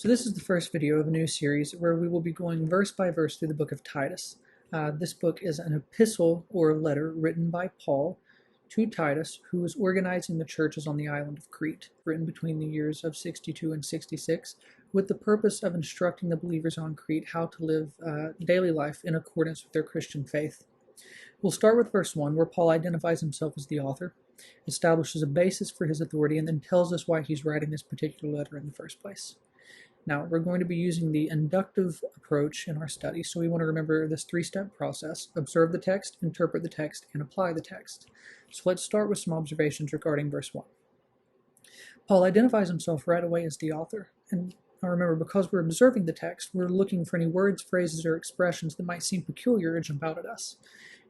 So this is the first video of a new series where we will be going verse by verse through the book of Titus. This book is an epistle or letter written by Paul to Titus, who was organizing the churches on the island of Crete, written between the years of 62 and 66, with the purpose of instructing the believers on Crete how to live daily life in accordance with their Christian faith. We'll start with verse 1, where Paul identifies himself as the author, establishes a basis for his authority, and then tells us why he's writing this particular letter in the first place. Now, we're going to be using the inductive approach in our study, so we want to remember this three-step process: observe the text, interpret the text, and apply the text. So let's start with some observations regarding verse 1. Paul identifies himself right away as the author, and remember, because we're observing the text, we're looking for any words, phrases, or expressions that might seem peculiar or jump out at us.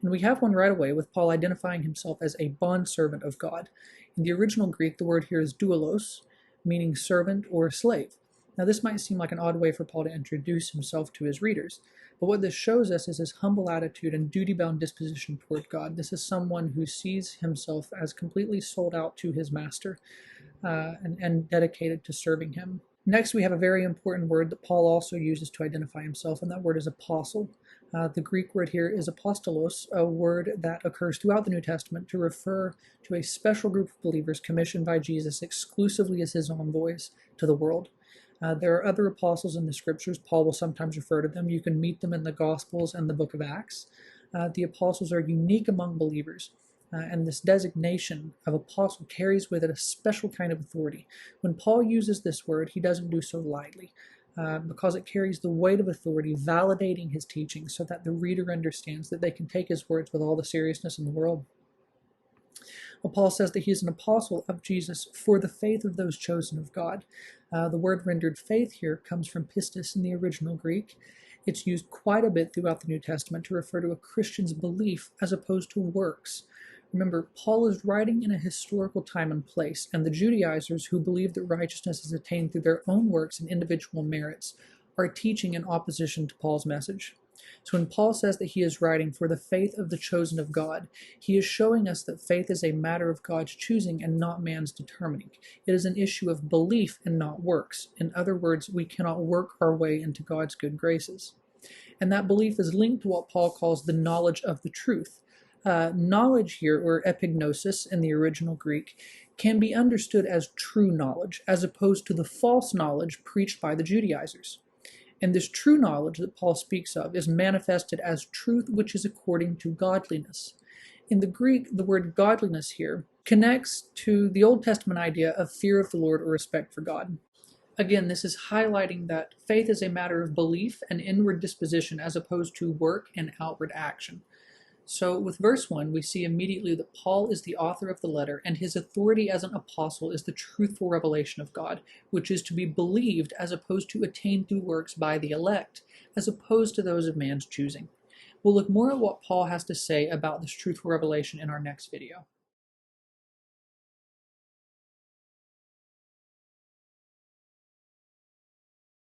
And we have one right away with Paul identifying himself as a bondservant of God. In the original Greek, the word here is doulos, meaning servant or slave. Now, this might seem like an odd way for Paul to introduce himself to his readers, but what this shows us is his humble attitude and duty-bound disposition toward God. This is someone who sees himself as completely sold out to his master and dedicated to serving him. Next, we have a very important word that Paul also uses to identify himself, and that word is apostle. The Greek word here is apostolos, a word that occurs throughout the New Testament to refer to a special group of believers commissioned by Jesus exclusively as his envoys to the world. There are other apostles in the scriptures. Paul will sometimes refer to them. You can meet them in the Gospels and the book of Acts. The apostles are unique among believers, and this designation of apostle carries with it a special kind of authority. When Paul uses this word, he doesn't do so lightly, because it carries the weight of authority, validating his teaching so that the reader understands that they can take his words with all the seriousness in the world. Well, Paul says that he is an apostle of Jesus for the faith of those chosen of God. The word rendered faith here comes from pistis in the original Greek. It's used quite a bit throughout the New Testament to refer to a Christian's belief as opposed to works. Remember, Paul is writing in a historical time and place, and the Judaizers, who believe that righteousness is attained through their own works and individual merits, are teaching in opposition to Paul's message. So when Paul says that he is writing for the faith of the chosen of God, he is showing us that faith is a matter of God's choosing and not man's determining. It is an issue of belief and not works. In other words, we cannot work our way into God's good graces. And that belief is linked to what Paul calls the knowledge of the truth. Knowledge here, or epignosis in the original Greek, can be understood as true knowledge, as opposed to the false knowledge preached by the Judaizers. And this true knowledge that Paul speaks of is manifested as truth which is according to godliness. In the Greek, the word godliness here connects to the Old Testament idea of fear of the Lord or respect for God. Again, this is highlighting that faith is a matter of belief and inward disposition as opposed to work and outward action. So with verse 1, we see immediately that Paul is the author of the letter, and his authority as an apostle is the truthful revelation of God, which is to be believed as opposed to attained through works by the elect, as opposed to those of man's choosing. We'll look more at what Paul has to say about this truthful revelation in our next video.